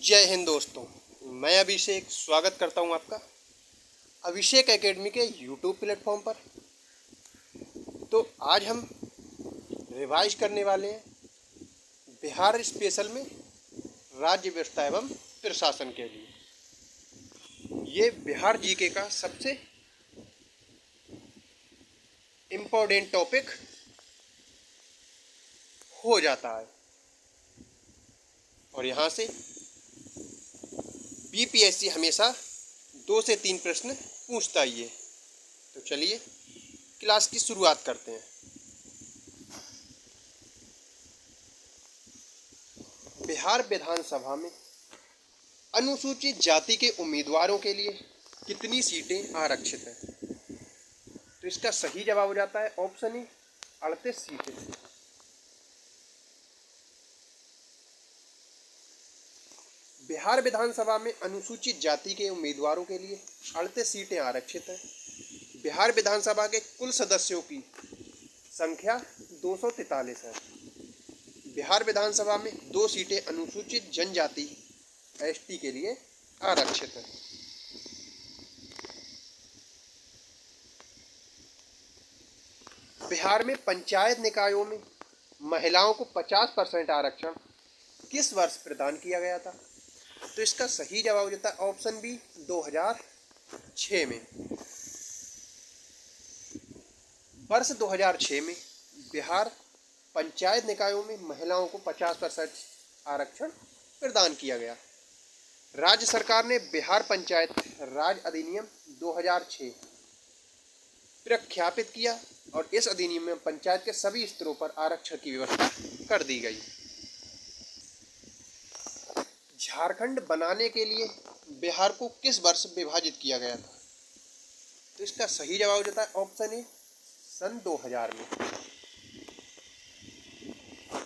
जय हिंद दोस्तों। मैं अभिषेक स्वागत करता हूं आपका अभिषेक एकेडमी के यूट्यूब प्लेटफॉर्म पर। तो आज हम रिवाइज करने वाले हैं बिहार स्पेशल में राज्य व्यवस्था एवं प्रशासन के लिए। ये बिहार जीके का सबसे इम्पोर्टेंट टॉपिक हो जाता है और यहाँ से बीपीएससी हमेशा 2 से 3 प्रश्न पूछता ही है। तो चलिए क्लास की शुरुआत करते हैं। बिहार विधानसभा में अनुसूचित जाति के उम्मीदवारों के लिए कितनी सीटें आरक्षित हैं? तो इसका सही जवाब हो जाता है ऑप्शन ए 38 सीटें। बिहार विधानसभा में अनुसूचित जाति के उम्मीदवारों के लिए 38 सीटें आरक्षित हैं। बिहार विधानसभा के कुल सदस्यों की संख्या 243 है। बिहार विधानसभा में 2 सीटें अनुसूचित जनजाति एसटी के लिए आरक्षित हैं। बिहार में पंचायत निकायों में महिलाओं को 50% आरक्षण किस वर्ष प्रदान किया गया था? तो इसका सही जवाब हो जाता है ऑप्शन बी 2006 में। वर्ष 2006 में बिहार पंचायत निकायों में महिलाओं को 50% आरक्षण प्रदान किया गया। राज्य सरकार ने बिहार पंचायत राज अधिनियम 2006 प्रख्यापित किया और इस अधिनियम में पंचायत के सभी स्तरों पर आरक्षण की व्यवस्था कर दी गई। झारखंड बनाने के लिए बिहार को किस वर्ष विभाजित किया गया था? तो इसका सही जवाब हो जाता है ऑप्शन ए सन 2000 में।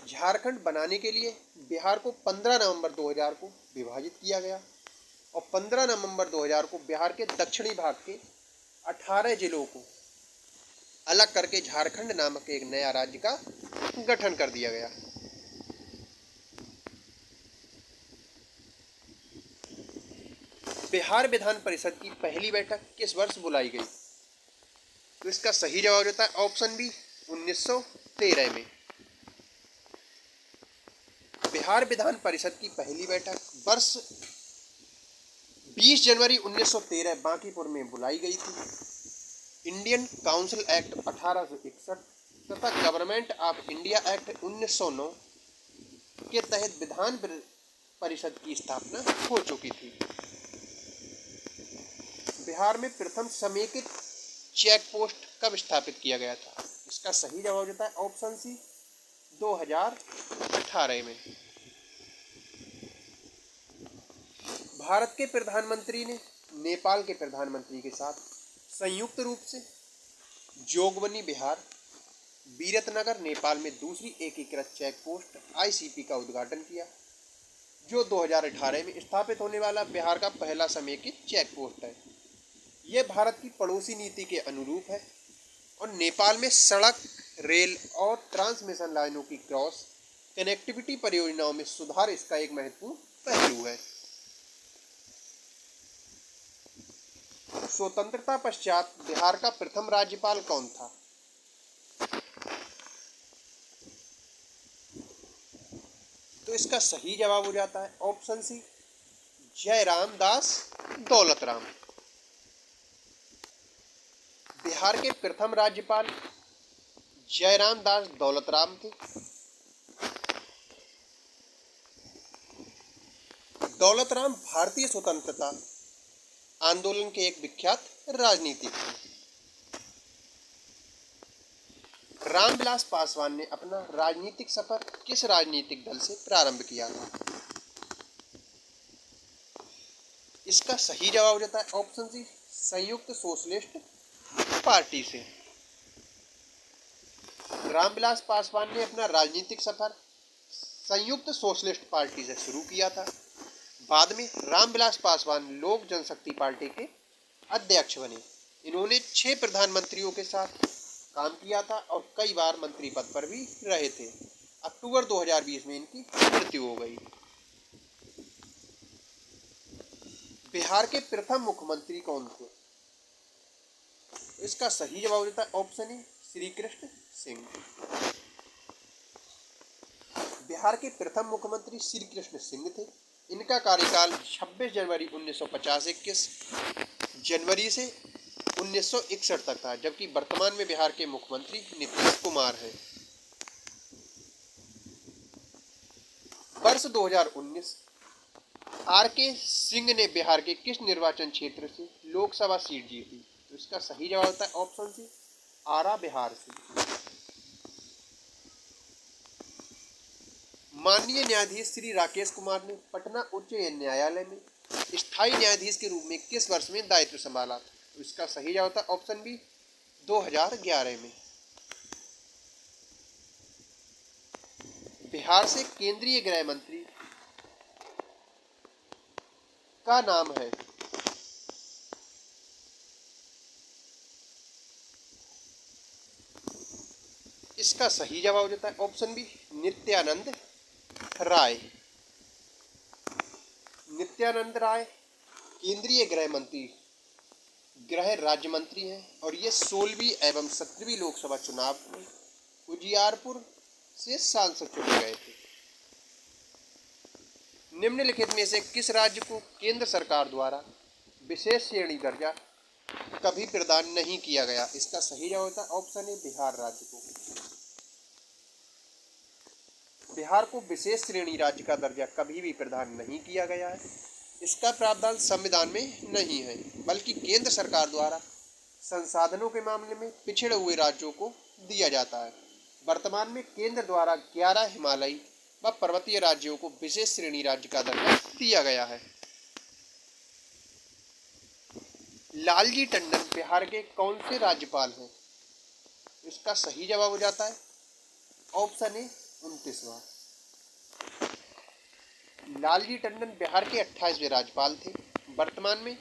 झारखंड बनाने के लिए बिहार को 15 नवंबर 2000 को विभाजित किया गया और 15 नवंबर 2000 को बिहार के दक्षिणी भाग के 18 जिलों को अलग करके झारखंड नामक एक नया राज्य का गठन कर दिया गया। बिहार विधान परिषद की पहली बैठक किस वर्ष बुलाई गई? तो इसका सही जवाब होता है ऑप्शन बी 1913 में। बिहार विधान परिषद की पहली बैठक वर्ष 20 जनवरी 1913 बांकीपुर में बुलाई गई थी। इंडियन काउंसिल एक्ट 1861 तथा गवर्नमेंट ऑफ इंडिया एक्ट 1909 के तहत विधान परिषद की स्थापना हो चुकी थी। बिहार में प्रथम समेकित चेक पोस्ट कब स्थापित किया गया था? इसका सही जवाब हो जाता है ऑप्शन सी 2018 में। भारत के प्रधानमंत्री ने नेपाल के प्रधानमंत्री के साथ संयुक्त रूप से जोगबनी बिहार बीरतनगर नेपाल में दूसरी एकीकृत चेक पोस्ट आईसीपी का उद्घाटन किया, जो 2018 में स्थापित होने वाला बिहार का पहला समेकित चेक पोस्ट है। यह भारत की पड़ोसी नीति के अनुरूप है और नेपाल में सड़क, रेल और ट्रांसमिशन लाइनों की क्रॉस कनेक्टिविटी परियोजनाओं में सुधार इसका एक महत्वपूर्ण पहलू है। स्वतंत्रता पश्चात बिहार का प्रथम राज्यपाल कौन था? तो इसका सही जवाब हो जाता है ऑप्शन सी जयराम दास दौलतराम। बिहार के प्रथम राज्यपाल जयराम दास दौलतराम थे। दौलतराम भारतीय स्वतंत्रता आंदोलन के एक विख्यात राजनीतिक थे। रामविलास पासवान ने अपना राजनीतिक सफर किस राजनीतिक दल से प्रारंभ किया था? इसका सही जवाब हो जाता है ऑप्शन सी संयुक्त सोशलिस्ट पार्टी से। रामविलास पासवान ने अपना राजनीतिक सफर संयुक्त सोशलिस्ट पार्टी से शुरू किया था। बाद में रामविलास पासवान लोक जनशक्ति पार्टी के अध्यक्ष बने। इन्होंने 6 प्रधानमंत्रियों के साथ काम किया था और कई बार मंत्री पद पर भी रहे थे। अक्टूबर 2020 में इनकी मृत्यु हो गई। बिहार के प्रथम मुख्यमंत्री कौन थे? इसका सही जवाब होता है ऑप्शन ए श्री कृष्ण सिंह। बिहार के प्रथम मुख्यमंत्री श्री कृष्ण सिंह थे। इनका कार्यकाल 26 जनवरी 1950 21 जनवरी से 1961 तक था, जबकि वर्तमान में बिहार के मुख्यमंत्री नीतीश कुमार हैं। वर्ष 2019 आर के सिंह ने बिहार के किस निर्वाचन क्षेत्र से लोकसभा सीट जीती? तो इसका सही जवाब होता है ऑप्शन सी आरा बिहार से। माननीय न्यायाधीश श्री राकेश कुमार ने पटना उच्च न्यायालय में स्थायी न्यायाधीश के रूप में किस वर्ष में दायित्व संभाला? तो इसका सही जवाब होता है ऑप्शन बी 2011 में। बिहार से केंद्रीय गृह मंत्री का नाम है? इसका सही जवाब होता है ऑप्शन बी नित्यानंद राय। नित्यानंद राय केंद्रीय गृह राज्य मंत्री हैं और ये 16वीं एवं 17वीं लोकसभा चुनाव में उजियारपुर से सांसद चुने गए थे। निम्नलिखित में से किस राज्य को केंद्र सरकार द्वारा विशेष श्रेणी दर्जा कभी प्रदान नहीं किया गया? इसका सही जवाब होता है ऑप्शन ए बिहार राज्य को। बिहार को विशेष श्रेणी राज्य का दर्जा कभी भी प्रदान नहीं किया गया है। इसका प्रावधान संविधान में नहीं है, बल्कि केंद्र सरकार द्वारा संसाधनों के मामले में पिछड़े हुए राज्यों को दिया जाता है। वर्तमान में केंद्र द्वारा 11 हिमालयी व पर्वतीय राज्यों को विशेष श्रेणी राज्य का दर्जा दिया गया है। लालजी टंडन बिहार के कौन से राज्यपाल हैं? इसका सही जवाब हो जाता है ऑप्शन ए 29वां। लालजी टंडन बिहार के 28वें राज्यपाल थे। वर्तमान में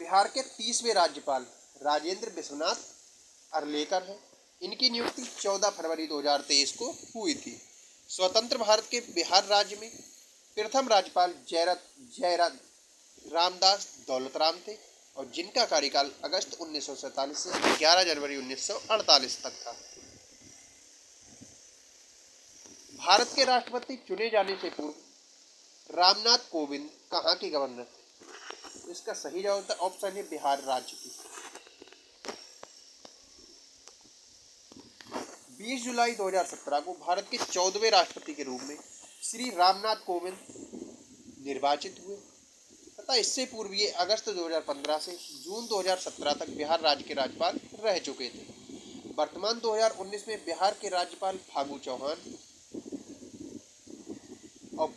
बिहार के 30वें राज्यपाल राजेंद्र विश्वनाथ अर्लेकर हैं। इनकी नियुक्ति 14 फरवरी 2023 को हुई थी। स्वतंत्र भारत के बिहार राज्य में प्रथम राज्यपाल जय रामदास दौलतराम थे और जिनका कार्यकाल अगस्त 1947 से 11 जनवरी 1948 तक था। भारत के राष्ट्रपति चुने जाने से पूर्व रामनाथ कोविंद कहाँ के गवर्नर थे? इसका सही जवाब होता है ऑप्शन है बिहार राज्य की। 20 जुलाई 2017 को भारत के 14वें राष्ट्रपति के रूप में श्री रामनाथ कोविंद निर्वाचित हुए तथा इससे पूर्व ये अगस्त 2015 से जून 2017 तक बिहार राज्य के राज्यपाल रह चुके थे। वर्तमान 2019 में बिहार के राज्यपाल फागू चौहान और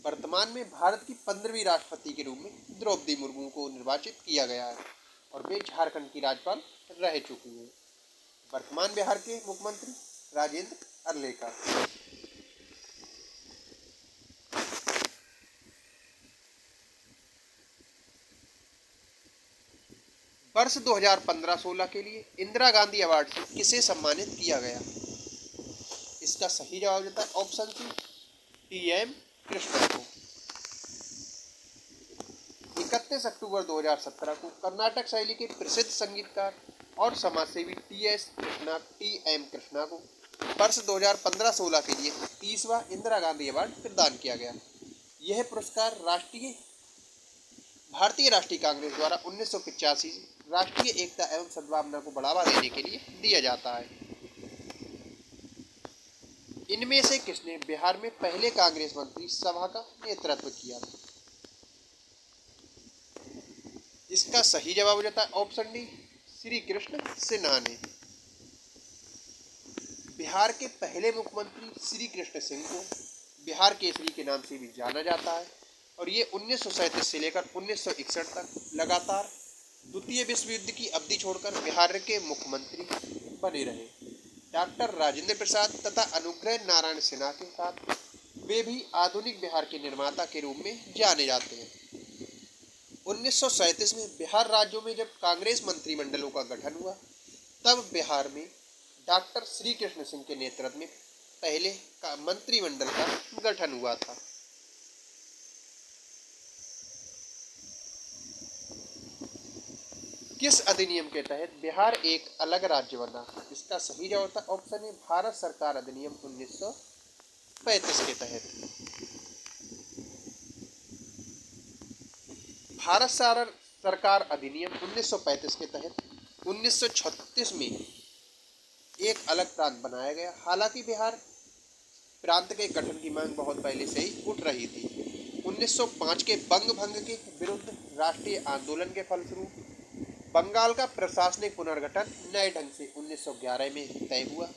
वर्तमान में भारत की 15वीं राष्ट्रपति के रूप में द्रौपदी मुर्मू को निर्वाचित किया गया है और वे झारखंड की राज्यपाल रह चुकी हैं। वर्तमान बिहार के मुख्यमंत्री राजेंद्र अर्लेकर। वर्ष 2015-16 के लिए इंदिरा गांधी अवार्ड से किसे सम्मानित किया गया? इसका सही जवाब देता है ऑप्शन सी टीएम कृष्णा को। 31 अक्टूबर 2017 को कर्नाटक शैली के प्रसिद्ध संगीतकार और समाजसेवी टीएम कृष्णा को वर्ष 2015-16 के लिए 30वां इंदिरा गांधी अवार्ड प्रदान किया गया। यह पुरस्कार भारतीय राष्ट्रीय कांग्रेस द्वारा 1985 से राष्ट्रीय एकता एवं सद्भावना को बढ़ावा देने के लिए दिया जाता है। इनमें से किसने बिहार में पहले कांग्रेस मंत्री सभा का नेतृत्व किया था? इसका सही जवाब हो जाता है ऑप्शन डी श्री कृष्ण सिन्हा ने। बिहार के पहले मुख्यमंत्री श्री कृष्ण सिंह को बिहार केसरी के नाम से भी जाना जाता है और ये 1937 से लेकर 1961 तक लगातार द्वितीय विश्व युद्ध की अवधि छोड़कर बिहार के मुख्यमंत्री बने रहे। डॉक्टर राजेंद्र प्रसाद तथा अनुग्रह नारायण सिन्हा के साथ वे भी आधुनिक बिहार के निर्माता के रूप में जाने जाते हैं। 1937 में बिहार राज्यों में जब कांग्रेस मंत्रिमंडलों का गठन हुआ तब बिहार में डॉक्टर श्री कृष्ण सिंह के नेतृत्व में पहले का मंत्रिमंडल का गठन हुआ था। किस अधिनियम के तहत बिहार एक अलग राज्य बना? इसका सही जवाब था ऑप्शन ए भारत सरकार अधिनियम 1935 के तहत। भारत सरकार अधिनियम 1935 के तहत 1936 में एक अलग प्रांत बनाया गया। हालांकि बिहार प्रांत के गठन की मांग बहुत पहले से ही उठ रही थी। 1905 के बंग भंग के विरुद्ध राष्ट्रीय आंदोलन के फलस्वरूप बंगाल का प्रशासनिक पुनर्गठन नए ढंग से 1911 में तय हुआ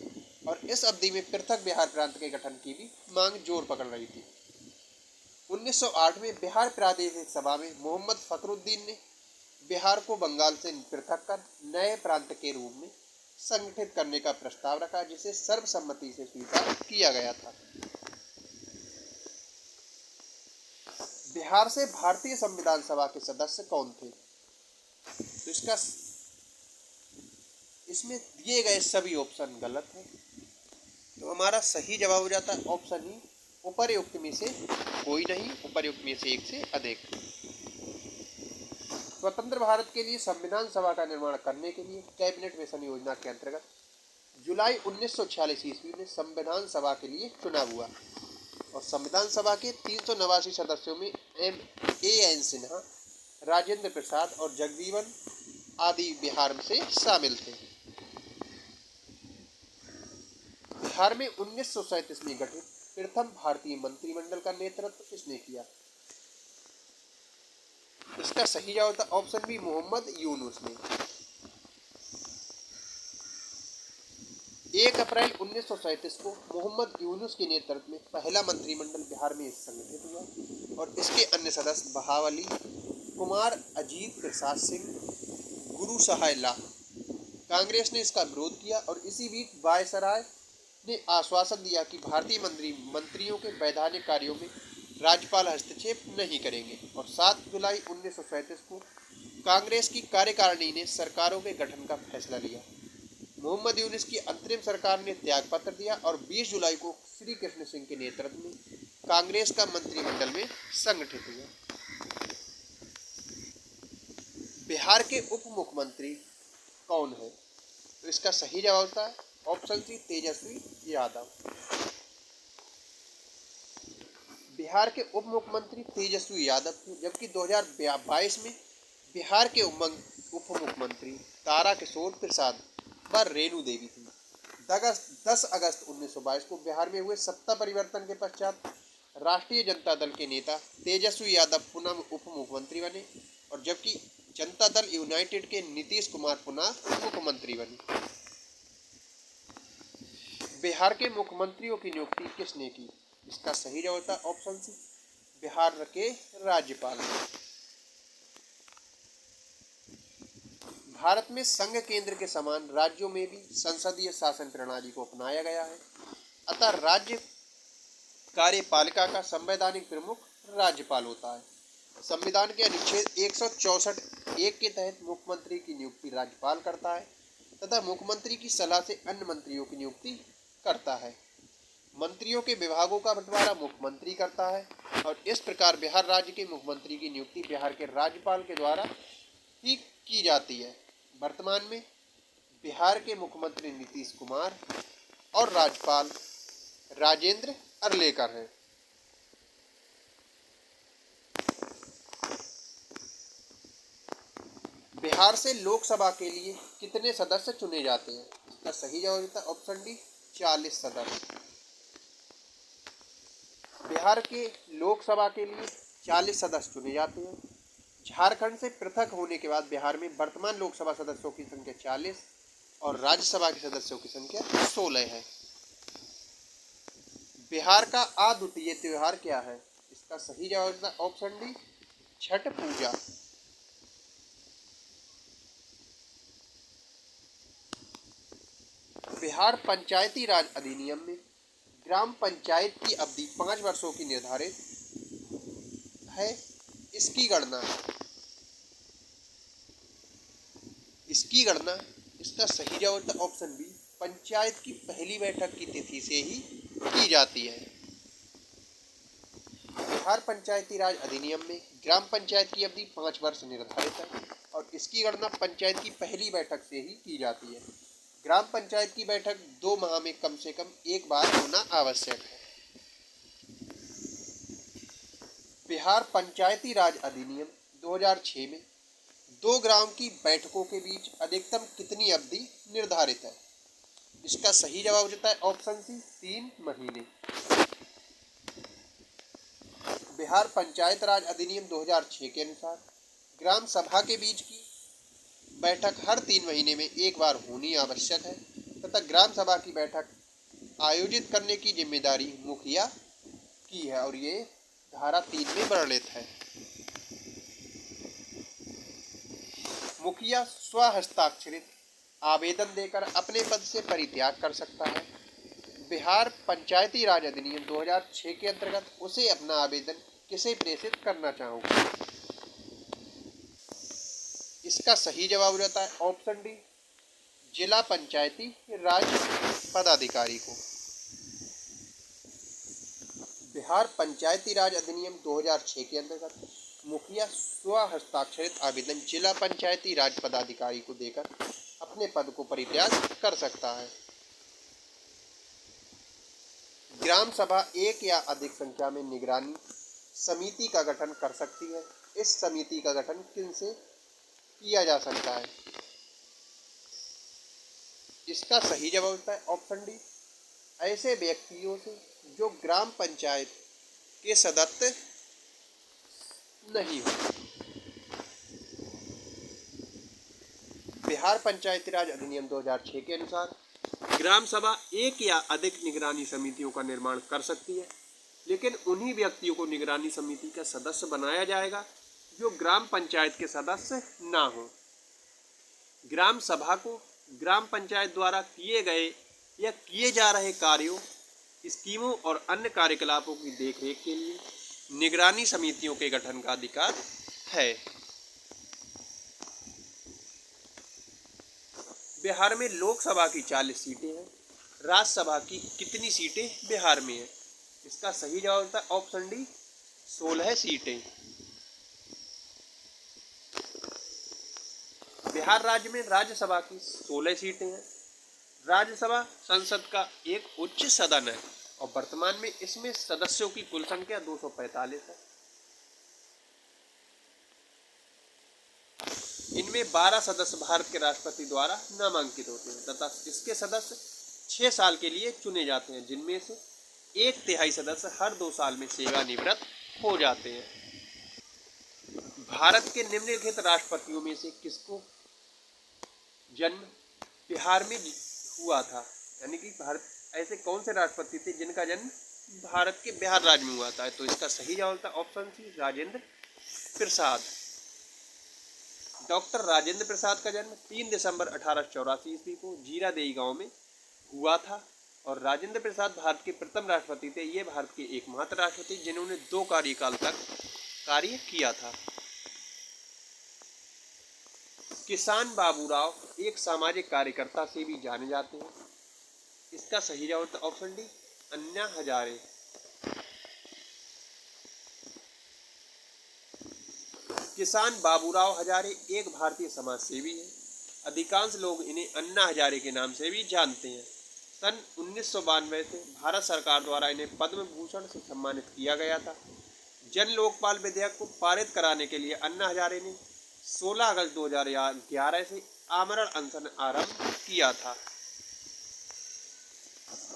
और इस अवधि में पृथक बिहार प्रांत के गठन की भी मांग जोर पकड़ रही थी। 1908 में बिहार प्रादेशिक सभा में मोहम्मद फखरुद्दीन ने बिहार को बंगाल से पृथक कर नए प्रांत के रूप में संगठित करने का प्रस्ताव रखा, जिसे सर्वसम्मति से स्वीकार किया गया था। बिहार से भारतीय संविधान सभा के सदस्य कौन थे? तो इसमें दिए गए सभी ऑप्शन गलत हैं, तो हमारा सही जवाब हो जाता है ऑप्शन ई, उपर्युक्त में से कोई नहीं, उपर्युक्त में से एक से अधिक। स्वतंत्र भारत के लिए संविधान सभा का निर्माण करने के लिए कैबिनेट मिशन योजना के अंतर्गत जुलाई 1946 ईस्वी में संविधान सभा के लिए चुनाव हुआ और संविधान सभा के 389 सदस्यों में एन सिन्हा, राजेंद्र प्रसाद और जगजीवन आदि बिहार से शामिल थे। बिहार में 1937 में गठित प्रथम भारतीय मंत्रिमंडल का नेतृत्व किसने किया? इसका सही जवाब था ऑप्शन बी, मोहम्मद यूनुस ने। 1 अप्रैल 1937 को मोहम्मद यूनुस के नेतृत्व में पहला मंत्रिमंडल बिहार में संगठित हुआ और इसके अन्य सदस्य बहावली कुमार, अजीत प्रसाद सिंह, गुरु सहाय लाह। कांग्रेस ने इसका विरोध किया और इसी बीच वायसराय ने आश्वासन दिया कि भारतीय मंत्रियों के वैधानिक कार्यों में राज्यपाल हस्तक्षेप नहीं करेंगे और 7 जुलाई 1937 को कांग्रेस की कार्यकारिणी ने सरकारों के गठन का फैसला लिया। मोहम्मद यूनुस की अंतरिम सरकार ने त्यागपत्र दिया और 20 जुलाई को श्री कृष्ण सिंह के नेतृत्व में कांग्रेस का मंत्रिमंडल में संगठित हुआ। बिहार के उप मुख्यमंत्री कौन है? तो इसका सही जवाब था ऑप्शन सी, तेजस्वी यादव। बिहार के उप मुख्यमंत्री तेजस्वी यादव थे, जबकि 2022 में बिहार के उप मुख्यमंत्री ताराकिशोर प्रसाद व रेणु देवी थी। 10 अगस्त 1922 को बिहार में हुए सत्ता परिवर्तन के पश्चात राष्ट्रीय जनता दल के नेता तेजस्वी यादव पुनः उप मुख्यमंत्री बने और जबकि जनता दल यूनाइटेड के नीतीश कुमार पुनः मुख्यमंत्री बने। बिहार के मुख्यमंत्रियों की नियुक्ति किसने की? इसका सही जवाब था ऑप्शन सी, बिहार के राज्यपाल। भारत में संघ केंद्र के समान राज्यों में भी संसदीय शासन प्रणाली को अपनाया गया है, अतः राज्य कार्यपालिका का संवैधानिक प्रमुख राज्यपाल होता है। संविधान के अनुच्छेद 164(1) के तहत मुख्यमंत्री की नियुक्ति राज्यपाल करता है तथा मुख्यमंत्री की सलाह से अन्य मंत्रियों की नियुक्ति करता है। मंत्रियों के विभागों का बंटवारा मुख्यमंत्री करता है और इस प्रकार बिहार राज्य के मुख्यमंत्री की नियुक्ति बिहार के राज्यपाल के द्वारा ही की जाती है। वर्तमान में बिहार के मुख्यमंत्री नीतीश कुमार और राज्यपाल राजेंद्र अरलेकर हैं। बिहार से लोकसभा के लिए कितने सदस्य चुने जाते हैं? इसका सही जवाब था ऑप्शन डी, 40 सदस्य। बिहार के लोकसभा के लिए 40 सदस्य चुने जाते हैं। झारखंड से पृथक होने के बाद बिहार में वर्तमान लोकसभा सदस्यों की संख्या 40 और राज्यसभा के सदस्यों की संख्या 16 है। बिहार का अद्वितीय त्योहार क्या है? इसका सही जवाब था ऑप्शन डी, छठ पूजा। बिहार पंचायती राज अधिनियम में ग्राम पंचायत की अवधि 5 वर्षों की निर्धारित है। इसकी गणना इसका सही जवाब था ऑप्शन बी, पंचायत की पहली बैठक की तिथि से ही की जाती है। बिहार पंचायती राज अधिनियम में ग्राम पंचायत की अवधि 5 वर्ष निर्धारित है और इसकी गणना पंचायत की पहली बैठक से ही की जाती है। ग्राम पंचायत की बैठक 2 माह में कम से कम एक बार होना आवश्यक है। बिहार पंचायती राज अधिनियम 2006 में 2 ग्राम की बैठकों के बीच अधिकतम कितनी अवधि निर्धारित है? इसका सही जवाब होता है ऑप्शन सी 3 महीने। बिहार पंचायत राज अधिनियम 2006 के अनुसार ग्राम सभा के बीच की बैठक हर 3 महीने में एक बार होनी आवश्यक है तथा ग्राम सभा की बैठक आयोजित करने की जिम्मेदारी मुखिया की है और ये धारा 3 में वर्णित है। मुखिया स्वहस्ताक्षरित आवेदन देकर अपने पद से परित्याग कर सकता है। बिहार पंचायती राज अधिनियम 2006 के अंतर्गत उसे अपना आवेदन किसे प्रेषित करना चाहोगे? इसका सही जवाब रहता है ऑप्शन डी जिला पंचायती राज पदाधिकारी को। बिहार पंचायती राज अधिनियम 2006 के अंतर्गत मुखिया स्वहस्ताक्षरित आवेदन जिला पंचायती राज पदाधिकारी को देकर अपने पद को परित्याग कर सकता है। ग्राम सभा एक या अधिक संख्या में निगरानी समिति का गठन कर सकती है। इस समिति का गठन किनसे किया जा सकता है? इसका सही जवाब होता है ऑप्शन डी ऐसे व्यक्तियों से जो ग्राम पंचायत के सदस्य नहीं हो। बिहार पंचायती राज अधिनियम 2006 के अनुसार ग्राम सभा एक या अधिक निगरानी समितियों का निर्माण कर सकती है, लेकिन उन्हीं व्यक्तियों को निगरानी समिति का सदस्य बनाया जाएगा जो ग्राम पंचायत के सदस्य ना हो। ग्राम सभा को ग्राम पंचायत द्वारा किए गए या किए जा रहे कार्यों, स्कीमों और अन्य कार्यकलापों की देखरेख के लिए निगरानी समितियों के गठन का अधिकार है। बिहार में लोकसभा की 40 सीटें हैं। राज्यसभा की कितनी सीटें बिहार में हैं? इसका सही जवाब होता है ऑप्शन डी 16 सीटें। बिहार राज्य में राज्यसभा की 16 सीटें हैं। राज्यसभा संसद का एक उच्च सदन है और वर्तमान में इसमें सदस्यों की कुल संख्या 245 है। इनमें 12 सदस्य भारत के राष्ट्रपति द्वारा नामांकित होते हैं तथा इसके सदस्य 6 साल के लिए चुने जाते हैं, जिनमें से 1/3 सदस्य हर 2 साल में सेवानिवृत्त हो जाते हैं। भारत के निम्नलिखित राष्ट्रपतियों में से किसको जन्म बिहार में हुआ था? यानी कि भारत ऐसे कौन से राष्ट्रपति थे जिनका जन्म भारत के बिहार राज्य में हुआ था? तो इसका सही जवाब था option C Rajendra Prasad. Doctor Rajendra Prasad का जन्म 3 दिसंबर 1884 ईस्वी को जीरादेई गांव में हुआ था और राजेंद्र प्रसाद भारत के प्रथम राष्ट्रपति थे। ये भारत के एकमात्र राष्ट्रपति जिन्होंने 2 कार्यकाल तक कार्य किया था। किसान बाबूराव एक सामाजिक कार्यकर्ता से भी जाने जाते हैं। इसका सही जवाब था ऑप्शन डी अन्ना हजारे। किसान बाबूराव हजारे एक भारतीय समाज सेवी हैं। अधिकांश लोग इन्हें अन्ना हजारे के नाम से भी जानते हैं। सन 1992 से भारत सरकार द्वारा इन्हें पद्म भूषण से सम्मानित किया गया था। जन लोकपाल विधेयक को पारित कराने के लिए अन्ना हजारे ने 16 अगस्त 2011 से आमरण अनशन आरंभ किया था।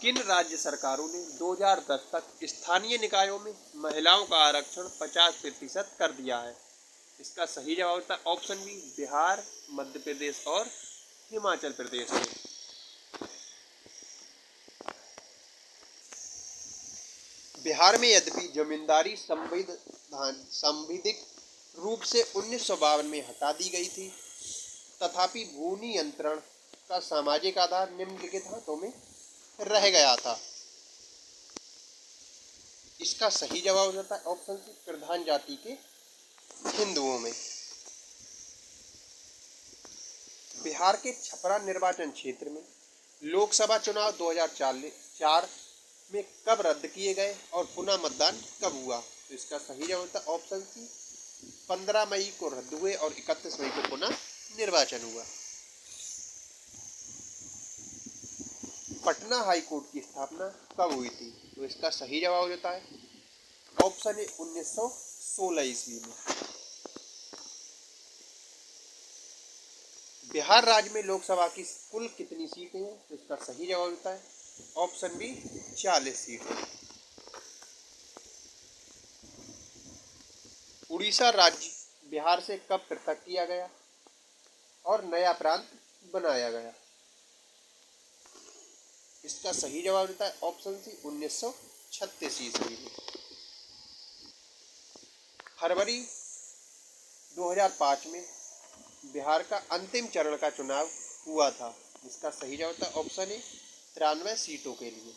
किन राज्य सरकारों ने 2010 तक स्थानीय निकायों में महिलाओं का आरक्षण 50% कर दिया है? इसका सही जवाब होता है ऑप्शन बी बिहार, मध्य प्रदेश और हिमाचल प्रदेश में। बिहार में यद्यपि जमींदारी संविधिक रूप से 1952 में हटा दी गई थी, तथापि भू नियंत्रण का सामाजिक आधार निम्नलिखित हाथों में रह गया था। इसका सही जवाब होता है ऑप्शन सी प्रधान जाति के हिंदुओं में। बिहार के छपरा निर्वाचन क्षेत्र में लोकसभा चुनाव 2004 में कब रद्द किए गए और पुनः मतदान कब हुआ? तो इसका सही जवाब होता है ऑप्शन सी 15 मई को रद्द हुए और 31 मई को पुनः निर्वाचन हुआ। पटना हाई कोर्ट की स्थापना कब हुई थी? तो इसका सही जवाब हो जाता है ऑप्शन ए 1916 ईस्वी में। बिहार राज्य में लोकसभा की कुल कितनी सीटें हैं? तो इसका सही जवाब होता है ऑप्शन बी 40 सीटें। उड़ीसा राज्य बिहार से कब पृथक किया गया और नया प्रांत बनाया गया? इसका सही जवाब होता है ऑप्शन सी 1936 ईस्वी में। फरवरी 2005 में बिहार का अंतिम चरण का चुनाव हुआ था। इसका सही जवाब होता है ऑप्शन ए 93 सीटों के लिए।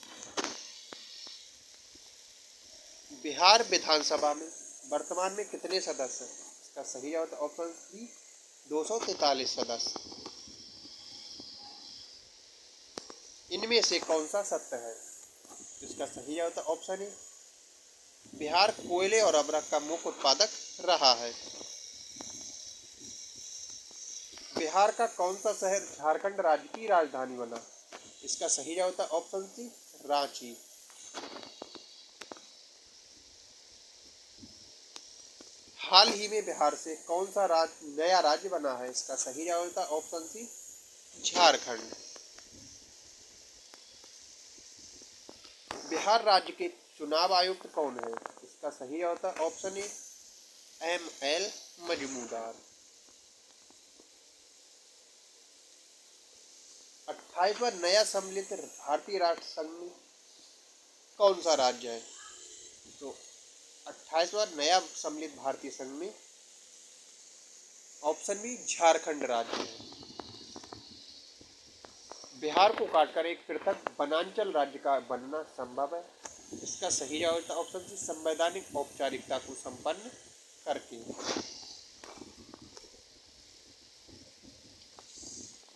बिहार विधानसभा में वर्तमान में कितने सदस्य हैं? इसका सही जवाब होता है ऑप्शन बी 243 सदस्य। इनमें से कौन सा सत्य है? इसका सही जवाब होता है ऑप्शन ए बिहार कोयले और अभ्रक का मुख्य उत्पादक रहा है। बिहार का कौन सा शहर झारखंड राज्य की राजधानी बना? इसका सही जवाब होता है ऑप्शन सी रांची। हाल ही में बिहार से कौन सा नया राज्य बना है? इसका सही जवाब होता है ऑप्शन सी झारखंड। बिहार राज्य के चुनाव आयुक्त कौन है? इसका सही जवाब होता है ऑप्शन ए ML मजमूदार। 28वां नया सम्मिलित भारतीय राष्ट्र संघ में कौन सा राज्य है? तो 28वां नया सम्मिलित भारतीय संघ में ऑप्शन बी झारखंड राज्य है। बिहार को काटकर एक पृथक वनांचल राज्य का बनना संभव है। इसका सही जवाब होता है ऑप्शन सी संवैधानिक औपचारिकता को संपन्न करके।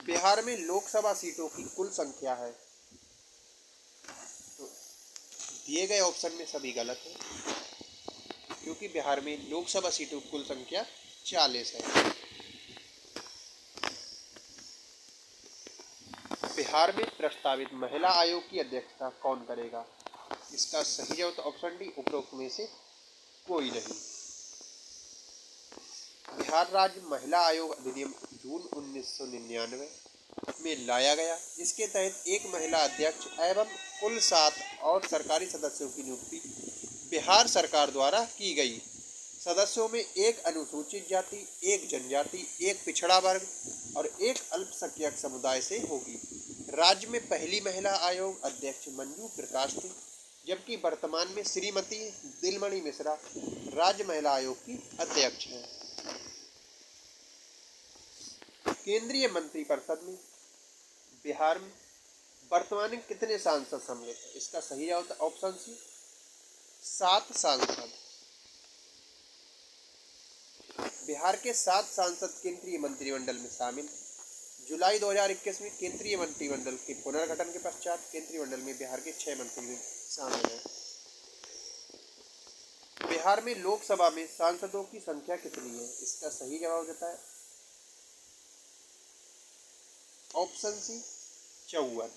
बिहार में लोकसभा सीटों की कुल संख्या है? तो दिए गए ऑप्शन में सभी गलत है, क्योंकि बिहार में लोकसभा सीटों की कुल संख्या 40 है। बिहार में प्रस्तावित महिला आयोग की अध्यक्षता कौन करेगा? इसका सही जवाब ऑप्शन डी उपरोक्त में से कोई नहीं। बिहार राज्य महिला आयोग अधिनियम जून 1999 में लाया गया। इसके तहत एक महिला अध्यक्ष एवं कुल 7 और सरकारी सदस्यों की नियुक्ति बिहार सरकार द्वारा की गई। सदस्यों में एक अनुसूचित जाति, एक जनजाति, एक पिछड़ा वर्ग और एक अल्पसंख्यक समुदाय से होगी। राज्य में पहली महिला आयोग अध्यक्ष मंजू प्रकाश थी, जबकि वर्तमान में श्रीमती दिलमणि मिश्रा राज्य महिला आयोग की अध्यक्ष हैं। केंद्रीय मंत्रिपरिषद में बिहार में वर्तमान में कितने सांसद सम्मिलित हैं? इसका सही जवाब है ऑप्शन सी 7 सांसद। बिहार के 7 सांसद केंद्रीय मंत्रिमंडल में शामिल। जुलाई 2021 में केंद्रीय मंत्रिमंडल के पुनर्गठन के पश्चात केंद्रीय मंडल में बिहार के 6 मंत्री शामिल हैं। बिहार में लोकसभा में सांसदों की संख्या कितनी है? इसका सही जवाब देता है ऑप्शन सी 54।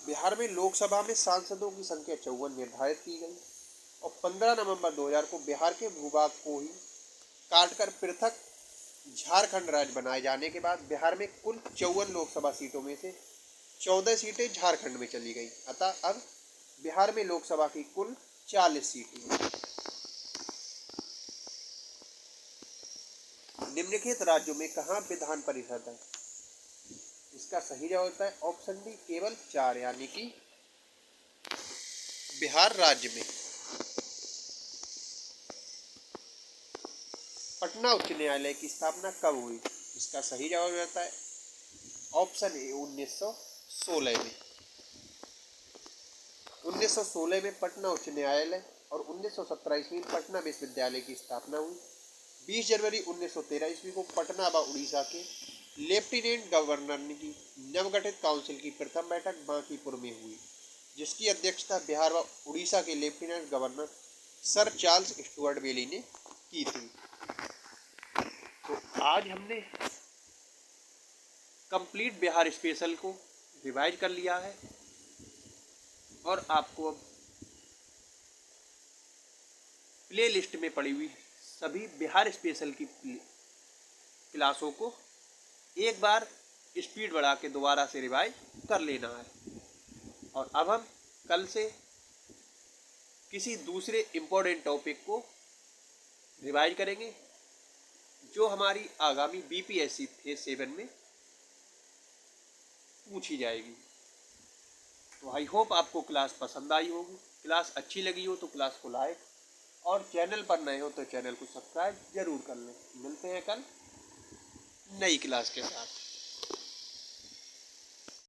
बिहार में लोकसभा में सांसदों की संख्या 54 निर्धारित की गई और 15 नवंबर 2000 को बिहार के भूभाग को ही काटकर पृथक झारखंड राज्य बनाए जाने के बाद बिहार में कुल 54 लोकसभा सीटों में से 14 सीटें झारखंड में चली गई। अतः अब बिहार में लोकसभा की कुल 40 सीटें हैं। निम्नलिखित राज्यों में कहाँ विधान परिषद है? इसका सही जवाब होता है ऑप्शन डी केवल 4, यानी कि बिहार राज्य में। पटना उच्च न्यायालय की स्थापना कब हुई? इसका सही जवाब रहता है ऑप्शन ए 1916 में। 1916 में पटना उच्च न्यायालय और 1917 ईस्वी में पटना विश्वविद्यालय की स्थापना हुई। 20 जनवरी 1913 ईस्वी को पटना व उड़ीसा के लेफ्टिनेंट गवर्नर की नवगठित काउंसिल की प्रथम बैठक बांकीपुर में हुई, जिसकी अध्यक्षता बिहार व उड़ीसा के lieutenant governor sir Charles Stuart Bailey ने की थी। आज हमने कंप्लीट बिहार स्पेशल को रिवाइज कर लिया है और आपको अब प्ले लिस्ट में पड़ी हुई सभी बिहार स्पेशल की क्लासों को एक बार स्पीड बढ़ा के दोबारा से रिवाइज कर लेना है। और अब हम कल से किसी दूसरे इम्पोर्टेंट टॉपिक को रिवाइज करेंगे जो हमारी आगामी बीपीएससी फेज 7 में पूछी जाएगी। तो आई होप आपको क्लास पसंद आई होगी। क्लास अच्छी लगी हो तो क्लास को लाइक और चैनल पर नए हो तो चैनल को सब्सक्राइब जरूर कर लें। मिलते हैं कल नई क्लास के साथ।